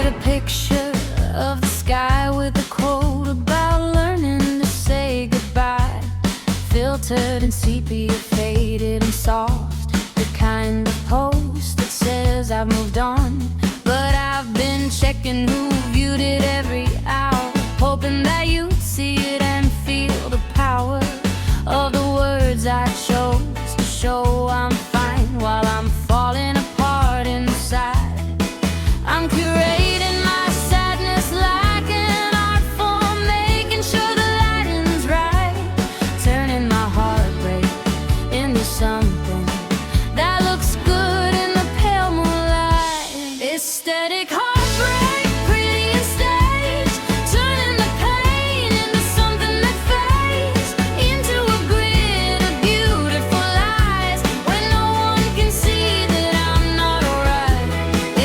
a picture of the sky with a quote about learning to say goodbye. Filtered and sepia, faded and soft, the kind of post that says I've moved on. But I've been checking who viewed it every hour, hoping that you'd see it and feel the power of the words I chose to show I'm fine while I'm falling apart inside. I'm curating my sadness like an art form, making sure the lighting's right, turning my heartbreak into something that looks good in the pale moonlight. Aesthetic heartbreak, pretty and staged, turning the pain into something that fades into a grid of beautiful lies, when no one can see that I'm not alright.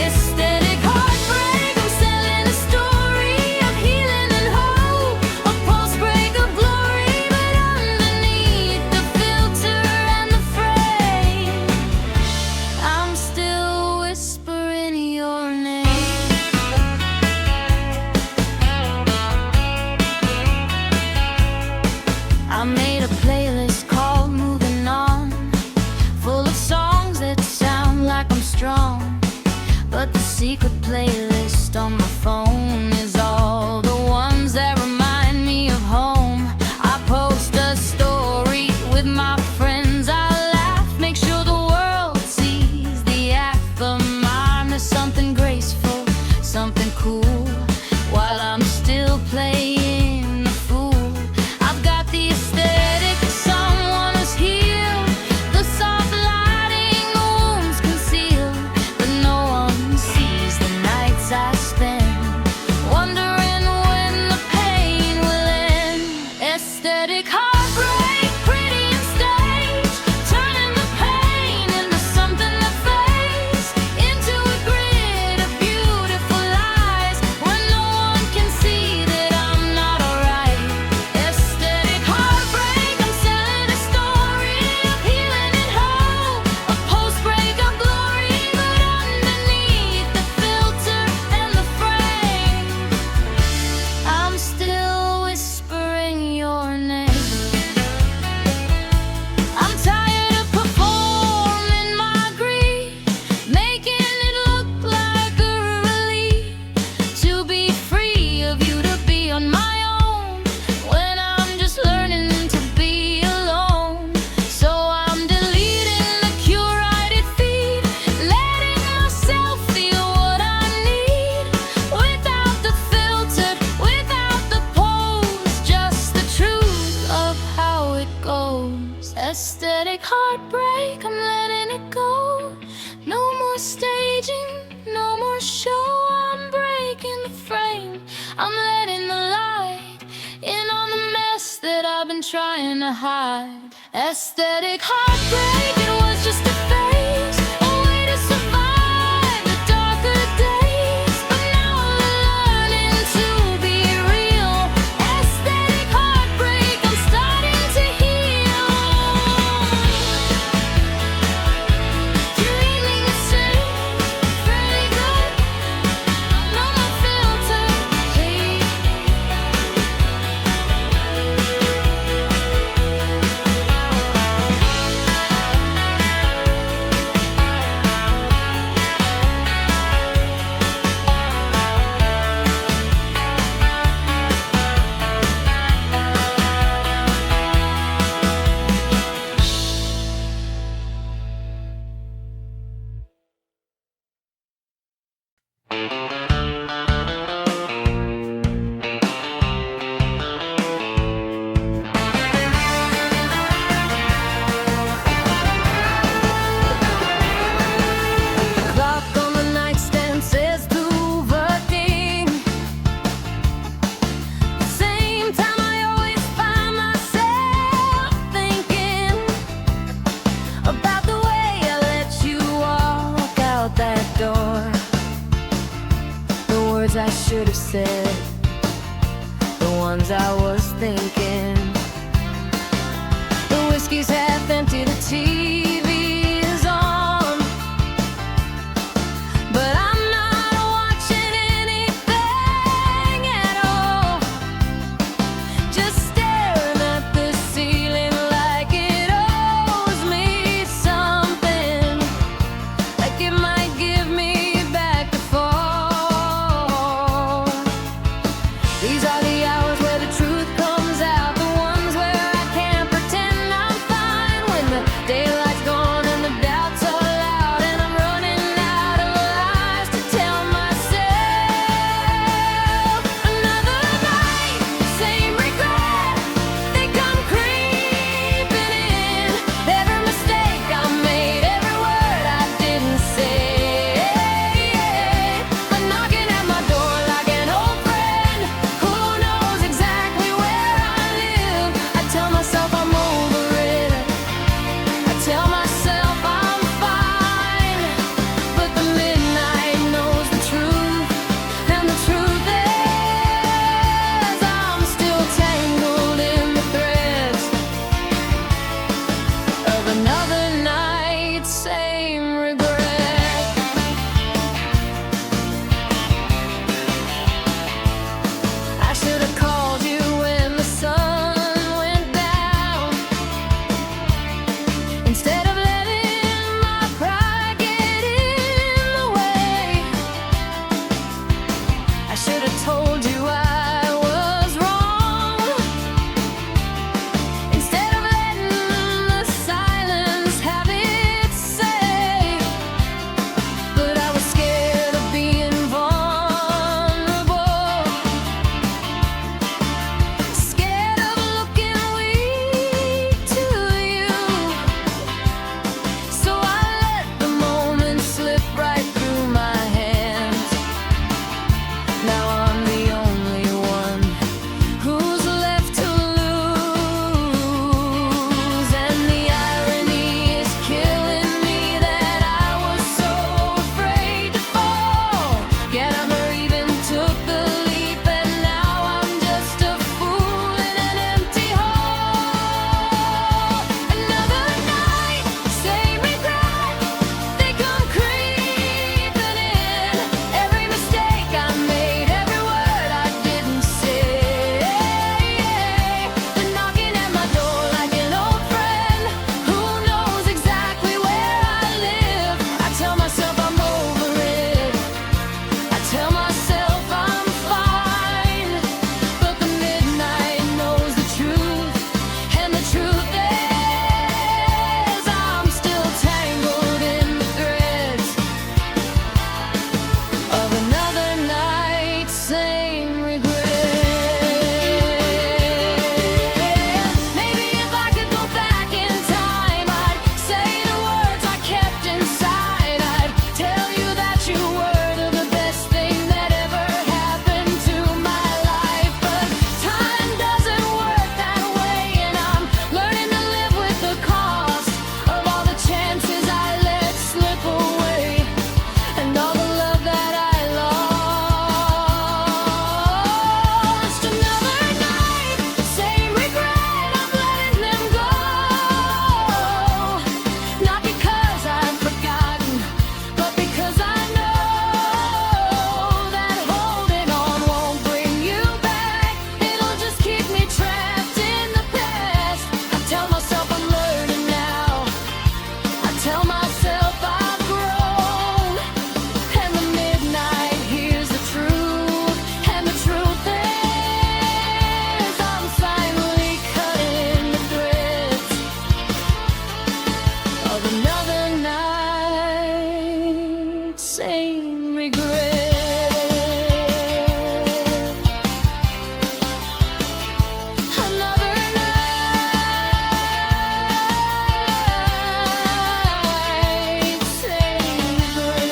Aesthetic heartbreak, I'm selling a story of healing and hope, a pulse break of glory, but underneath the filter and the frame, I'm still whispering your name. I made a playlist called Moving On, full of songs that sound like I'm strong. But the secret playlist on my phone is all the ones that remind me of home. I post a story with my friends, I laugh, make sure the world sees the act of mine. There's something graceful, something cool, while I'm still playing the fool. I've got the aesthetic someone has healed, the soft lighting the wounds conceal, but no one sees the nights I spend wondering when the pain will end. Aesthetic heartbreak, pretty and staged, turning the pain into something that fades into a grid of beautiful lies, when no one can see that I'm not alright. Aesthetic heartbreak, I'm selling a story of healing and hope, a post break of glory, but underneath the filter and the frame, I'm still whispering your name. I'm tired of performing my grief, making it look like a relief to be free of you, to be on my own, when I'm just learning to be alone. So I'm deleting the curated feed, letting myself feel what I need, without the filter, without the pose, just the truth of how it goes. Aesthetic heartbreak, I'm letting it go. No more staging, no more show. I'm breaking the frame, I'm letting the light in on the mess that I've been trying to hide. Aesthetic heartbreak, it was just a phase, a way to survive the darker days, but now I'm learning to be real. Aesthetic heartbreak, I'm starting to heal. Dreaming the same, pretty good, no more filter, please. Clock on the nightstand says 2:15. Same time I always find myself thinking about the way I let you walk out that door. The words I should have said, the ones I was thinking. The whiskey's half empty, the TV is on, but I'm not watching any regret. Another night, saying regret.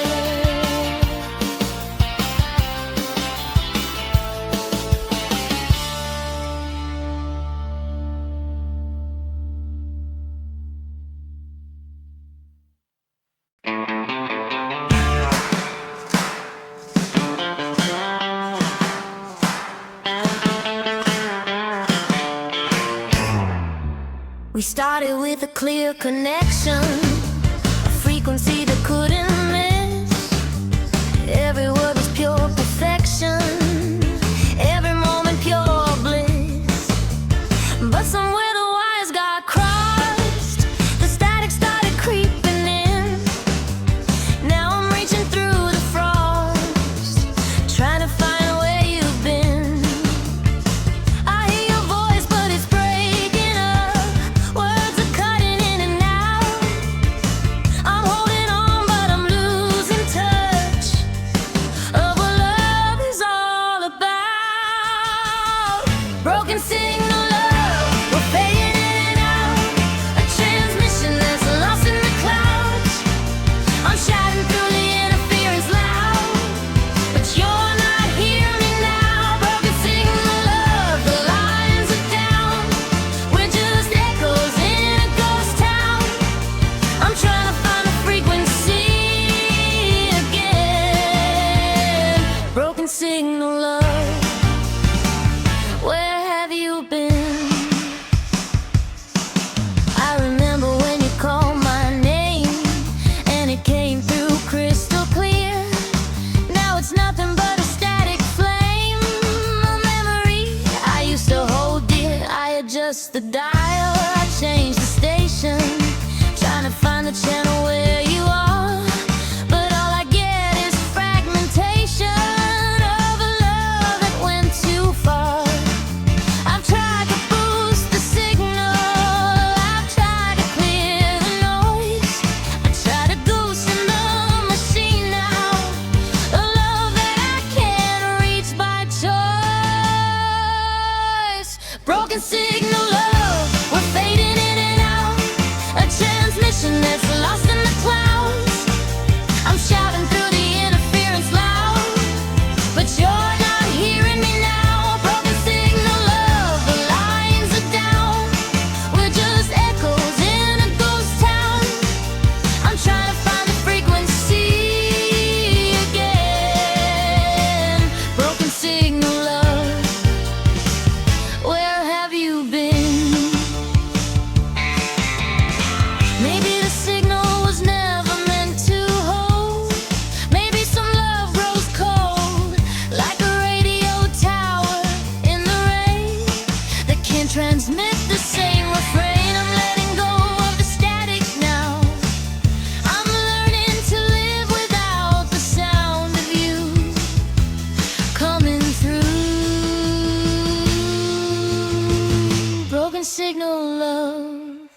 We started with a clear connection, a frequency that couldn't miss. Every word was pure perfection, every moment pure bliss. But somewhere the wires got crossed, the static started creeping in. Now I'm reaching through the frost, trying to find where you've been. I hear your voice, but it's breaking up. Words are cutting in and out. I'm holding on, but I'm losing touch of what love is all about. Broken signal love, we're fading in and out. A transmission that's lost in the clouds. I'm shouting through the interference loud, but you're not hearing me now. Broken signal love, the lines are down. We're just echoes in a ghost town. I'm trying to find a frequency again. Broken signal love, where have you been? I remember when you called my name, and it came through crystal clear. Now it's nothing but a static flame, a memory I used to hold dear. I adjust the dial, I change the station, trying to find the channel where you are. But all I get is fragmentation of a love that went too far. I've tried to boost the signal, I've tried to clear the noise. I try to loosen the machine now, a love that I can't reach by choice. Broken signal love, we're fading in and out. A transmission that's lost in the clouds. I'm shouting through the interference loud, but you're not hearing me now. Broken signal love, the lines are down. We're just echoes in a ghost town. I'm trying to find the frequency again. Broken signal love, where have you been? Maybe the signal was never meant to hold. Maybe some love grows cold, like a radio tower in the rain that can't transmit the same refrain. I'm letting go of the static now. I'm learning to live without the sound of you coming through. Broken signal love,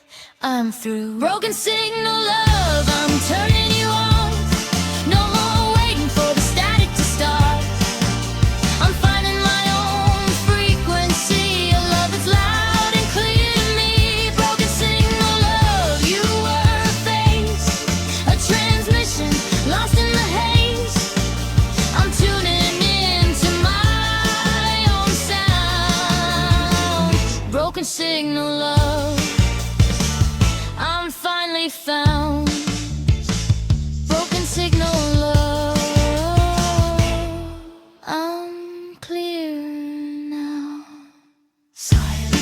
I'm through. Broken signal love, I'm turning you off. No more waiting for the static to start. I'm finding my own frequency, a love that's loud and clear to me. Broken signal love, you were a face, a transmission lost in the haze. I'm tuning into my own sound. Broken signal love, I'm finally found. Broken signal love, I'm clear now. Silence.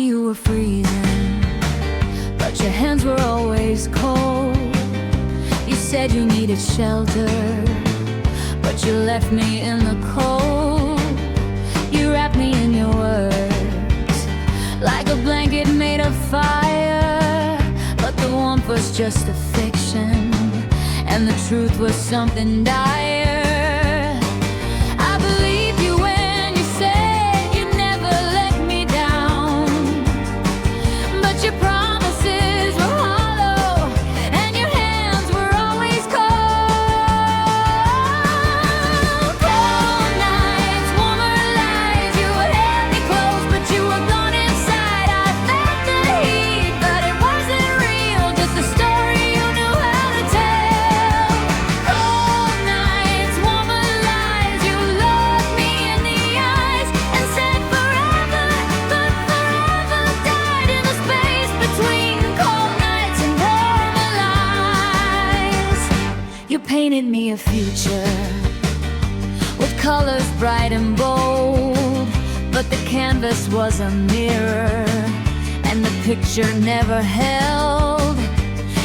you were freezing, but your hands were always cold. You said you needed shelter, but you left me in the cold. You wrapped me in your words like a blanket made of fire, but the warmth was just a fiction, and the truth was something dire. I believed you when you said you'd never let me down, but your promises were hollow, and your hands were always cold. Cold nights, warmer lies, you held me close, but you were gone inside. I felt the heat, but it wasn't real, just a story you knew how to tell. Cold nights, warmer lies, you looked me in the eyes and said forever, but forever died in the space between cold nights and warmer lies. You painted me a future with colors bright and bold, but the canvas was a mirror, and the picture never held.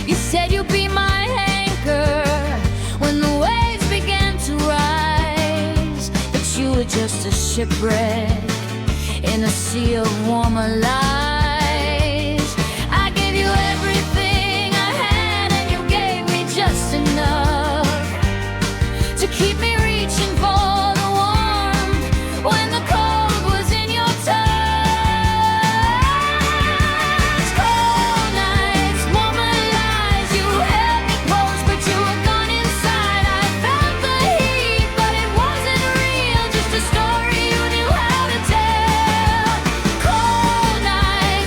You said you'd be my anchor when the waves began to rise, but you were just a shipwreck in a sea of warmer lies. I gave you everything I had, and you gave me just enough to keep me reaching for the warmth when the cold was in your touch. Cold nights, warmer lies, you held me close, but you were gone inside. I felt the heat, but it wasn't real, just a story you knew how to tell. Cold nights,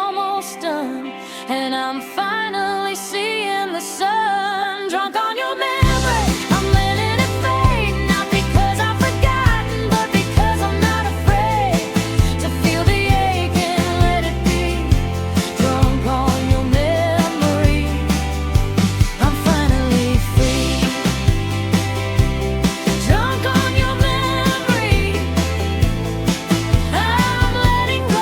almost done, and I'm finally seeing the sun. Drunk on your memory, I'm letting it fade. Not because I've forgotten, but because I'm not afraid to feel the ache and let it be. Drunk on your memory, I'm finally free. Drunk on your memory, I'm letting go.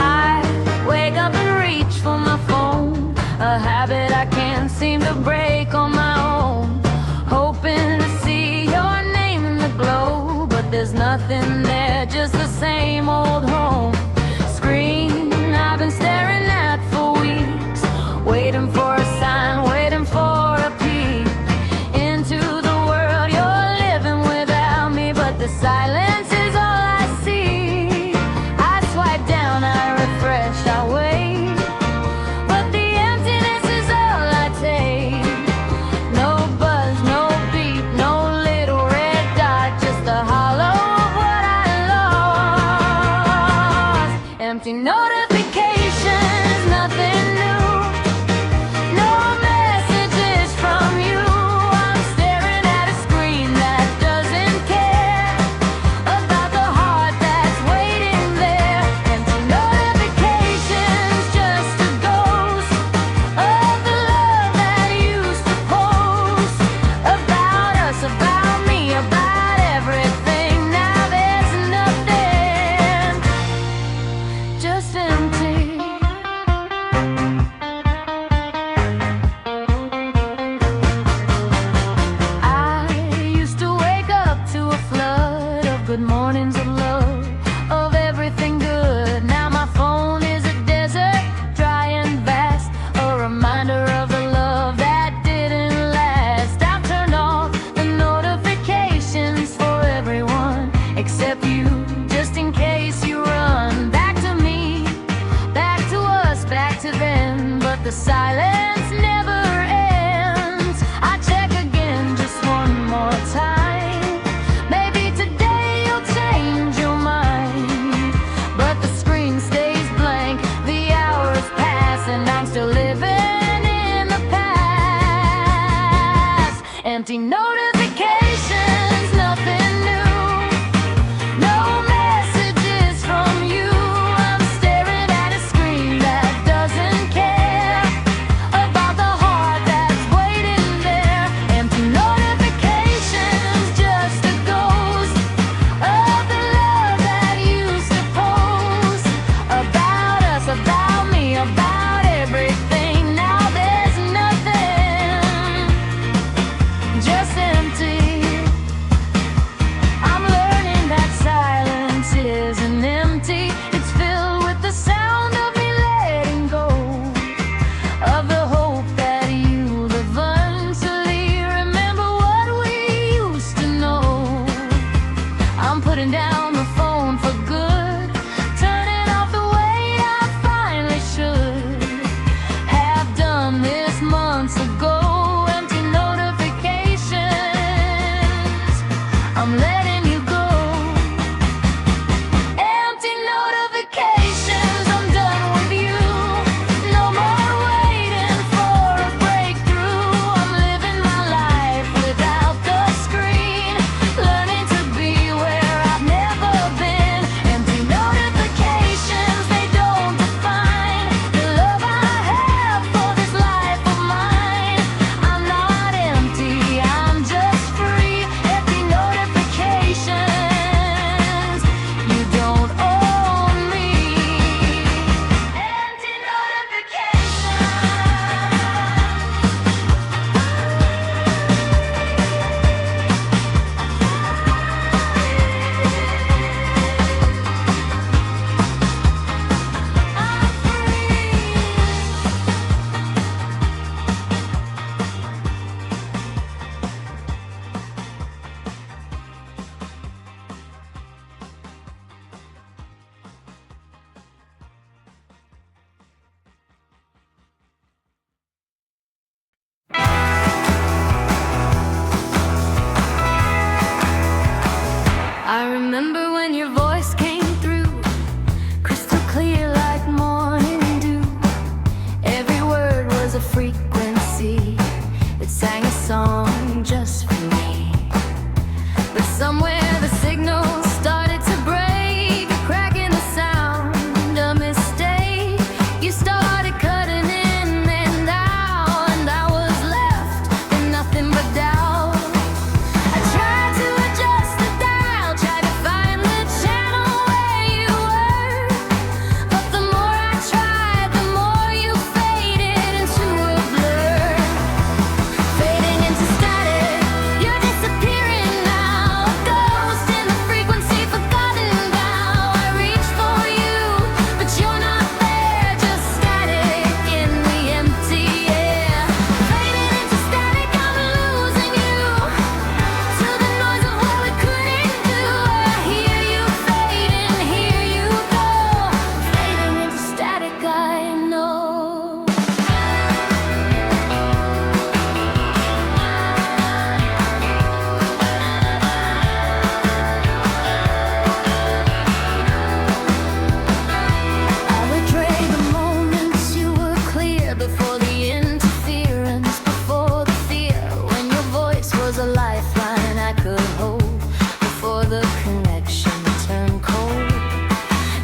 I wake up and reach for my phone, a habit I can't seem to break on my own. Hoping to see your name in the glow, but there's nothing there, just the same old home screen I've been staring at for weeks, waiting for a sign, waiting for a peek into the world you're living without me, but the silence is all I see. I swipe down, I refresh, I wait, but the emptiness is all I take. No buzz, no beep, no little red dot, just the hollow of what I lost. Empty notifications, nothing new. No messages from you. I'm staring at a screen that doesn't care about the heart that's waiting there. Empty notifications, just a ghost of the love that used to post about us, about me, about everything. Now there's nothing, just empty. I used to wake up to a flood of good mornings of love, of everything good. Now my phone is a desert, dry and vast, a reminder of the love that didn't last. I've turned off the notifications for everyone except you, just in case you run back to me, back to us, back to them, but the silence never ends. I check again just one more time. Maybe today you'll change your mind, but the screen stays blank, the hours pass, and I'm still living in the past. Empty notifications, nothing new. No messages from you. I'm staring at a screen that doesn't care about the heart that's waiting there. Empty notifications, just a ghost of the love that used to post about us, about me, about everything. Now there's nothing, just empty. I'm learning that silence isn't empty. It's filled with the sound of me letting go of the hope that you live until you remember what we used to know. I'm putting down the phone for good, turning off the way I finally should have done this months ago. Empty notifications, I'm letting you go. Empty notifications, I'm done with you. No more waiting for a breakthrough. I'm living my life without the screen, learning to be where I've never remember when your voice came through, crystal clear like morning dew. Every word was a frequency that sang a song just for me. But somewhere the signal started to break, a crack in the sound, a mistake. You started cutting in and out, and I was left with nothing but doubt. I tried to adjust the dial, tried to find the channel where you were, but the more I tried, the more you faded into a blur. Fading into static, you're disappearing now, a ghost in the frequency, forgotten now. I reach for you, but you're not there, just static in the empty air. Fading into static, I'm losing you to the noise of what we couldn't do. I hear you fading, here you go. Fading into static, I know. I would trade the moments you were clear, before the interference, before the fear, when your voice was a lifeline I could hold, before the connection turned cold.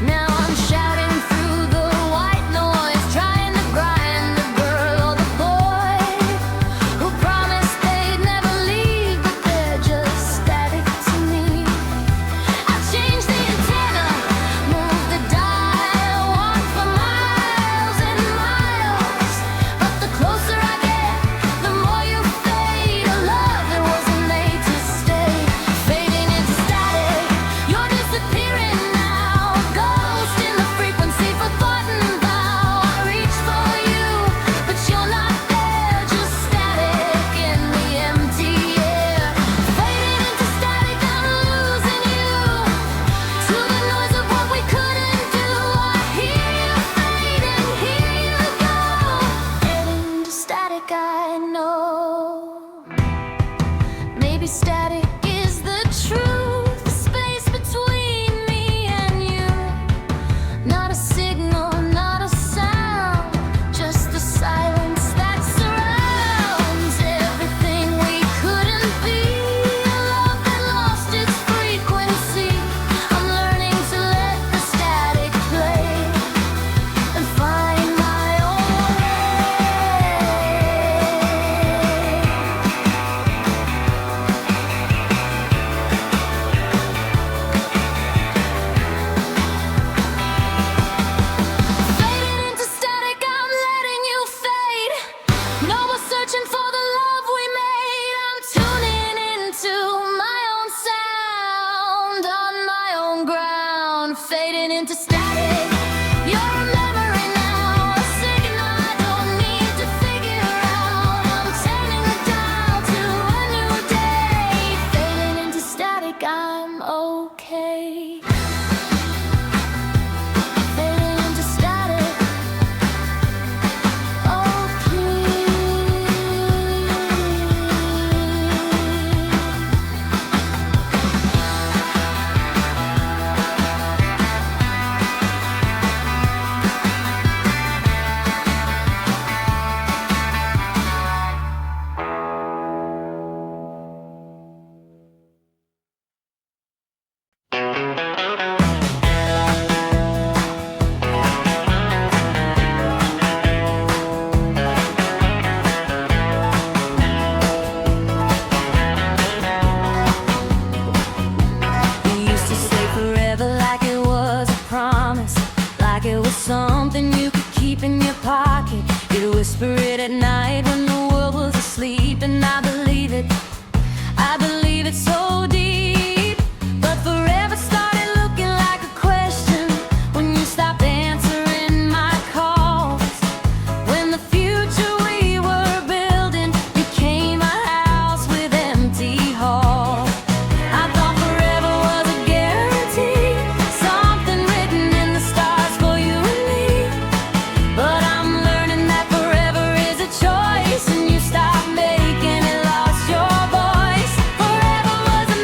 Now I'm shouting through the white noise, trying to grind the girl or the boy who promised they'd never leave, but they're just static to me. I changed the antenna, moved the dial, walked for miles and miles, but the closer I get, the more you fade. A love that wasn't made to stay. Fading into static, you're disappearing now, a ghost in the frequency, forgotten vow. I reach for you, but you're not there, just static in the empty air. Fading into static, I'm losing you to the noise of what we couldn't do. I hear you fading, here you go. Fading into static, I know. Maybe static is the truth, the space between me and you. Not a signal, not a sound, just the silence that surrounds everything we couldn't be. A love that lost its frequency. I'm learning to let the static play and find my own way. Fading into static, I'm letting you fade. No more searching for the love we made. I'm tuning into my own sound, on my own ground. Fading into static, you're a memory now, a signal I don't need to figure out. I'm turning the dial to a new day. Fading into static, I'm okay. Fading into static, oh please. You used to say forever like it was a promise, like it was something you could keep in your pocket. You'd whisper it at night when the world was asleep, and I believe it. I believe it so deep. But forever started looking like a question when you stopped answering my calls. When the future we were building became a house with empty halls. I thought forever was a guarantee, something written in the stars for you and me. But I'm learning that forever is a choice, and you stopped making it, lost your voice. Forever was a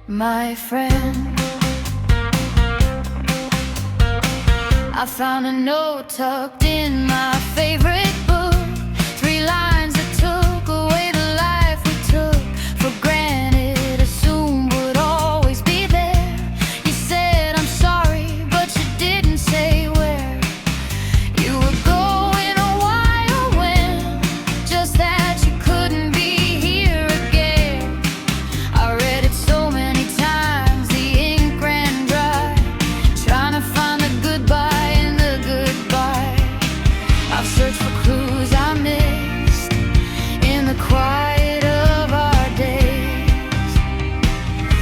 my friend. I found a note tucked in my favorite book, 3 lines that took away the life we took for granted, assumed would always be there. You said I'm sorry, but you didn't say where you were going or why or when, just that you couldn't be here again. I read it so many times, the ink ran dry, trying to find the goodbye. I've searched for clues I missed in the quiet of our days.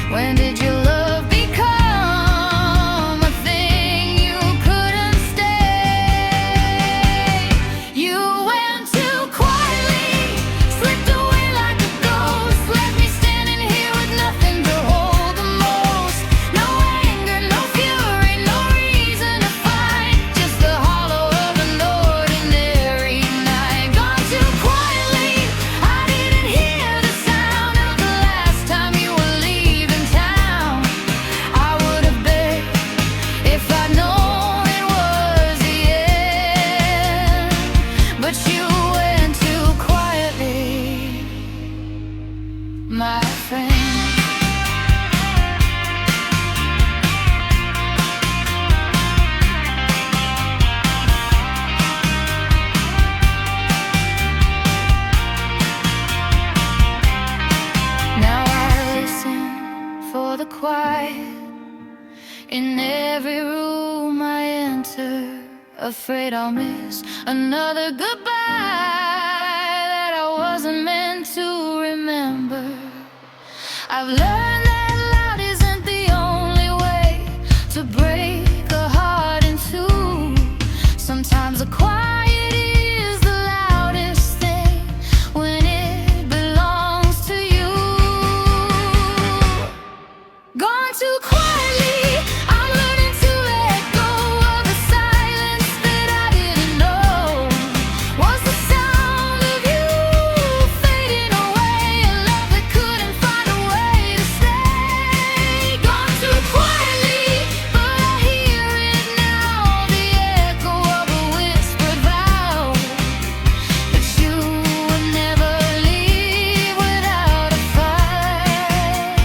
When did your love become a thing you couldn't stay? You went too quietly, slipped away like a ghost, left me standing here with nothing to hold the most. No anger, no fury, no reason to fight, just the hollow of an ordinary night. Gone too quietly, I didn't hear the sound of the last time you were leaving town. I would have begged if I'd known it was the end, but you went too quietly, my friend. Now I listen for the quiet in every room I enter, afraid I'll miss another goodbye that I wasn't meant to remember. I've learned that loud isn't the only way to break a heart in two. Sometimes the quiet is the loudest thing when it belongs to you. Gone too quietly, I'm learning to let go of the silence that I didn't know was the sound of you fading away, a love that couldn't find a way to stay. Gone too quietly, but I hear it now, the echo of a whispered vow that you would never leave without a fight.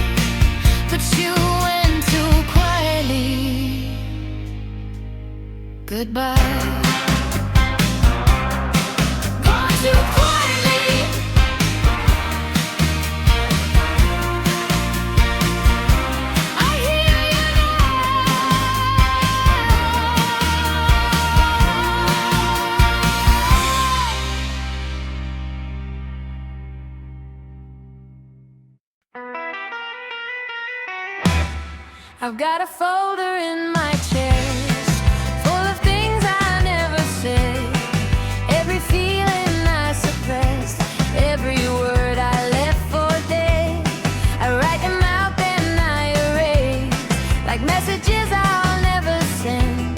But you went too quietly. Goodbye. Gone too quietly. I hear you now. I've got a folder in my chest full of things I never said, every feeling I suppressed, every word I left for dead. I write them out, then I erase, like messages I'll never send.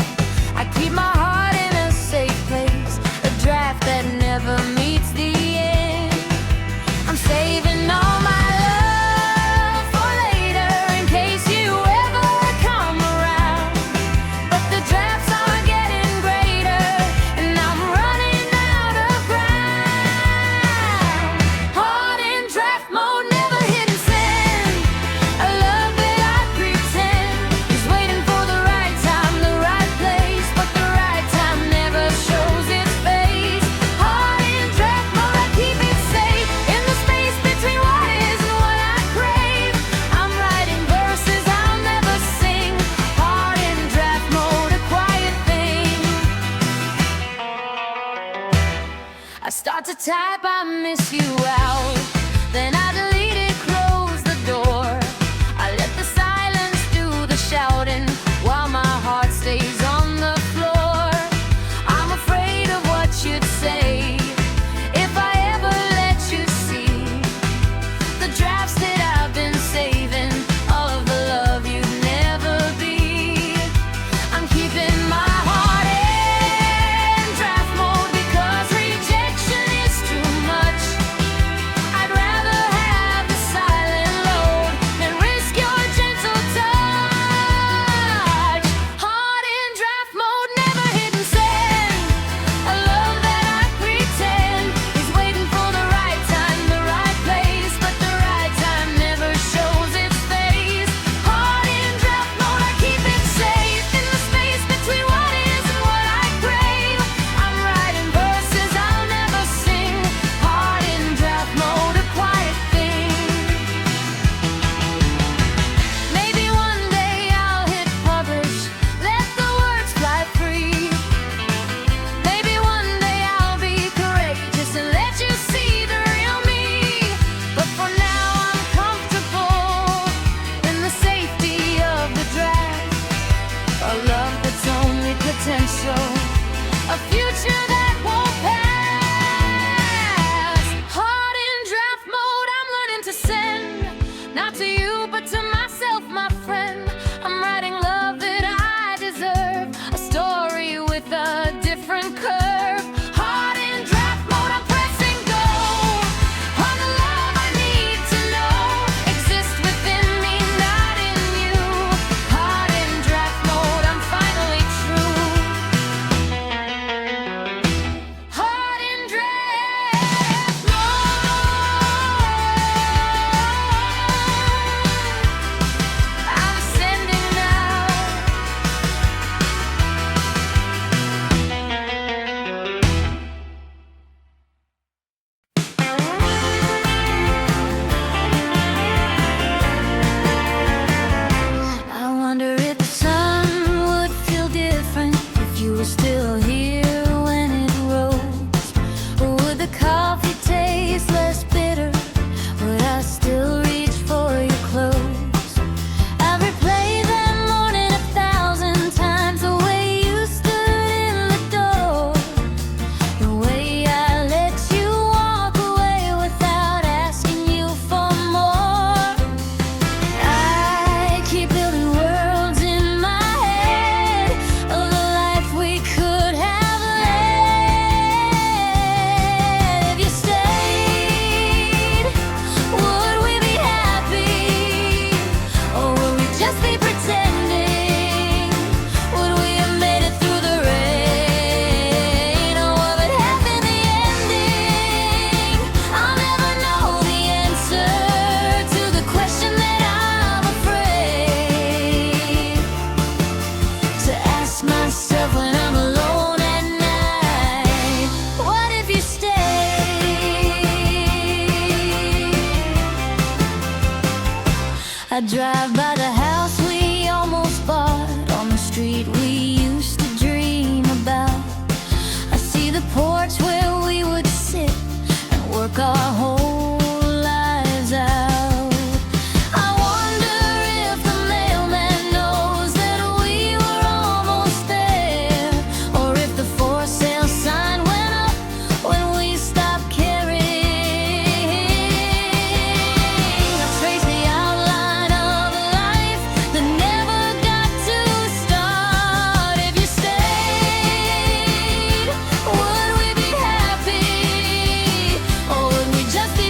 I keep my heart in a safe place, a draft that never meets the end. I'm saving all my love for later, in case you ever come around. But the drafts are getting greater, and I'm running out of ground. Heart in draft mode, never hitting send. A love that I pretend is waiting for the right time, the right place, but the right time never shows its face. Heart in draft mode, I keep it safe in the space between what is and what I crave. I'm writing verses I'll never sing. Heart in draft mode, a quiet thing. I start to type, I miss you out, then I delete it, close the door. I let the silence do the shouting while my heart stays on the floor. I'm afraid of what you'd say if I ever let you see the drafts that I've been saving of the love you'd never be. I'm keeping my heart in draft mode because rejection is too much. I Not to you, but to myself, my friend. I'm writing love that I deserve, a story with a different curve. Heart in draft mode, I'm pressing go on the love I need to know exists within me, not in you. Heart in draft mode, I'm finally true. Heart in draft mode, I'm sending now. I wonder if the sun would feel different if you were still here when it rose. Or would the coffee taste less bitter? Would I still reach for your clothes? I've replayed that morning 1,000 times, the way you stood in the door, the way I let you walk away without asking you for more. I keep building worlds in my head of the life we could have led. If you stayed, would we be happy? Or would we just be pretending? Would we have made it through the rain? Or what would happen the ending? I'll never know the answer to the question that I'm afraid to ask myself when I'm alone at night. What if you stayed? I drive by the house we almost bought on the street we used to dream about. I see the porch where we would sit and work our whole lives out. I wonder if the mailman knows that we were almost there, or if the for sale sign went up when we stopped caring. I trace the outline of a life that never got to start. If you stayed, would we be happy? Or would we just be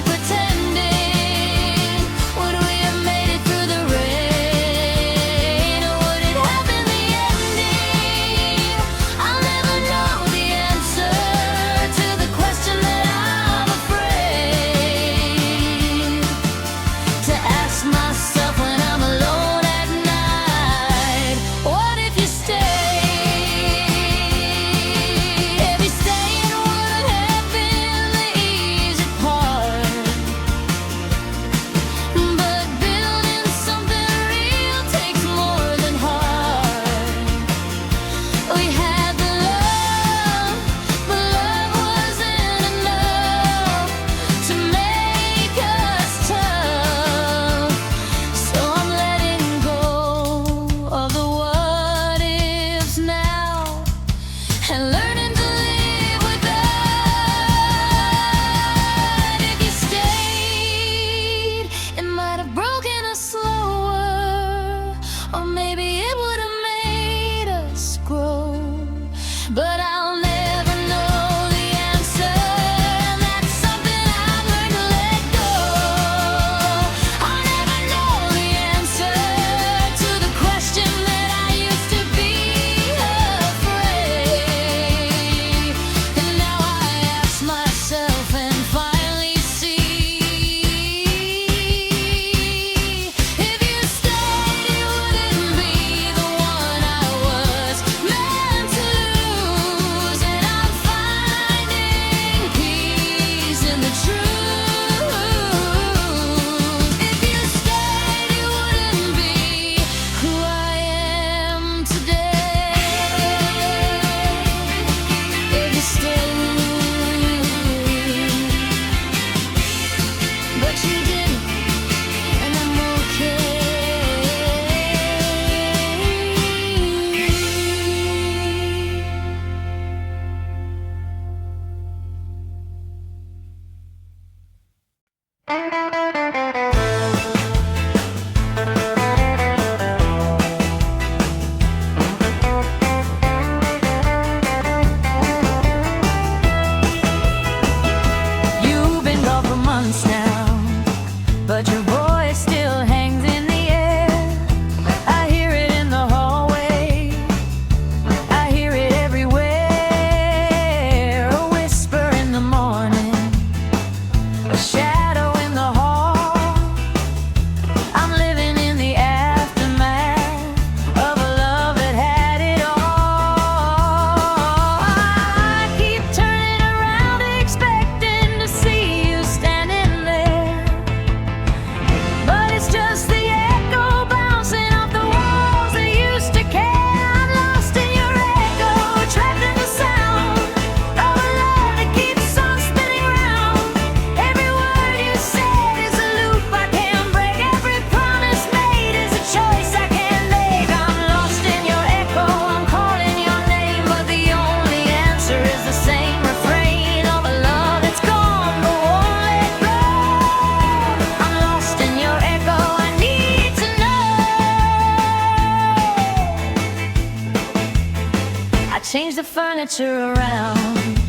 the furniture around,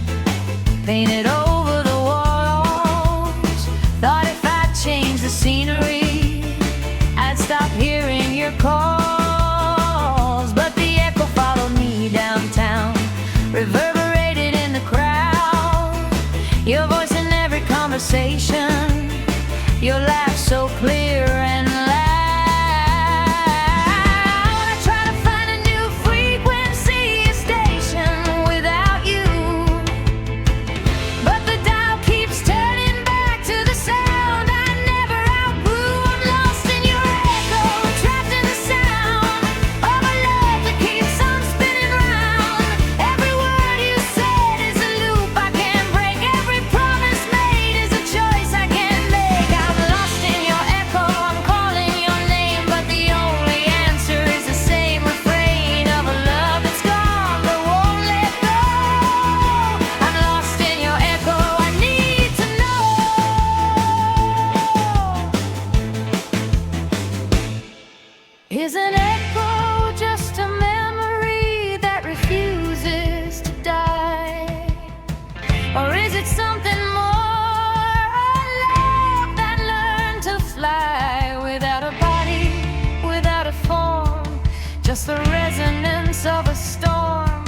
painted over the walls. Thought if I changed the scenery, I'd stop hearing your calls. But the echo followed me downtown, reverberated in the crowd. Your voice in every conversation, your laugh so clear and loud. I try to find a new frequency station without you, but the dial keeps turning back to the sound I never outgrew. I'm lost in your echo, trapped in the sound of a love that keeps on spinning round. Every word you said is a loop I can't break. Every promise made is a choice I can't make. I'm lost in your echo, I'm calling your name, but the only answer is the same refrain of a love that's gone but won't let go. I'm lost in your echo, I need to know. Is an echo just a memory that refuses to die? Or is it something more, a love that learned to fly without a body, without a form, just the resonance of a storm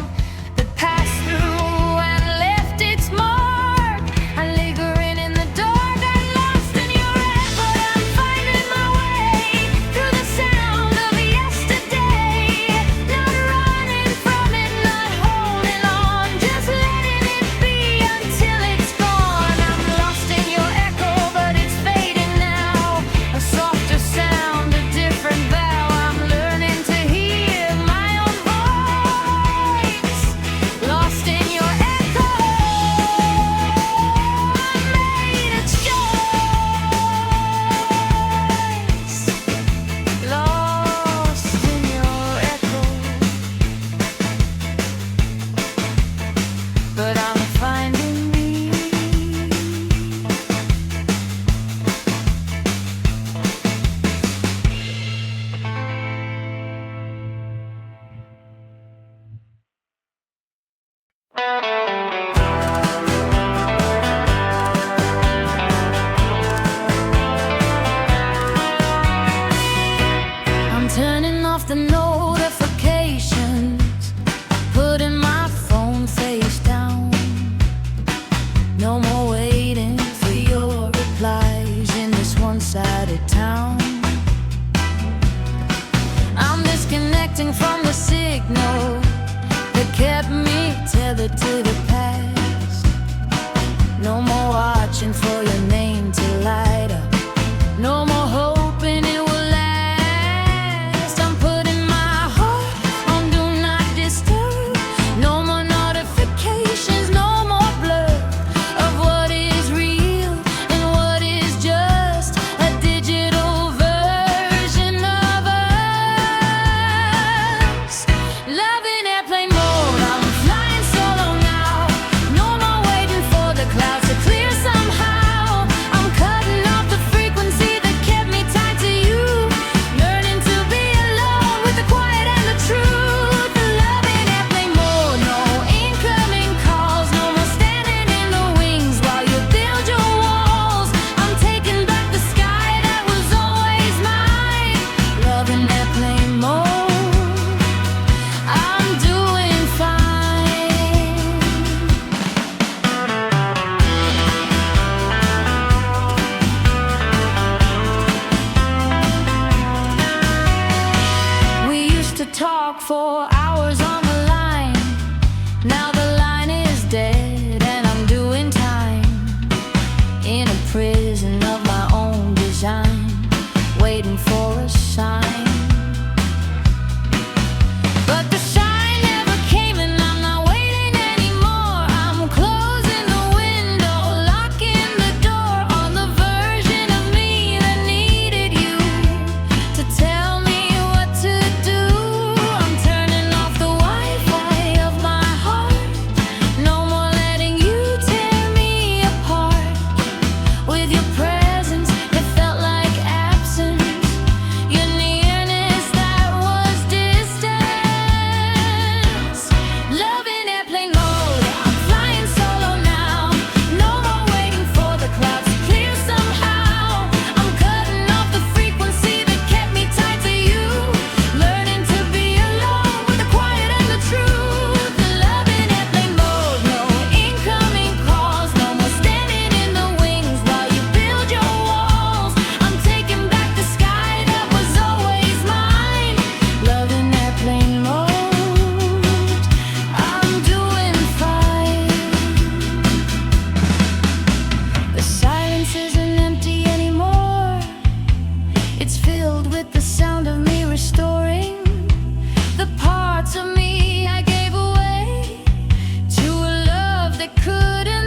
that passed through and left its mark? I'm lingering in the dark, I'm lost in your echo, I'm finding my way through the sound of yesterday. Not running from it, not holding on, just letting it be until it's gone. I'm lost in your echo, but it's fading now. A softer sound, a different vow. I'm learning to hear my own voice. Lost in your echo, I made a choice. Lost in your echo, but I'm finding me. I'm turning off the notifications, putting my phone face down. No more waiting for your replies in this one-sided town. I'm disconnecting from the signal that kept me tethered to the past. No more watching for your name to light up, no more hoping it will last. I'm putting my heart on do not disturb. No more notifications, no more blur of what is real and what is just a digital version of us. Love in airplane mode, I'm flying solo now. No more waiting for the clouds to clear somehow. I'm cutting off the frequency that kept me tied to you, learning to be alone with the quiet and the truth. Love in airplane mode, no incoming calls, no more standing in the wings while you build your walls. I'm taking back the sky that was always mine. Love in airplane mode, I'm doing fine. We used to talk for hours on the line. Now the line is dead and I'm doing time in a prison of my own design, waiting for a sign. But the sign never came and I'm not waiting anymore. I'm closing the window, locking the door on the version of me that needed you to tell me what to do. I'm turning off the Wi-Fi of my heart, no more letting you tear me apart. With your presence, it felt like absence. You're near It's filled with the sound of me restoring the parts of me I gave away to a love that couldn't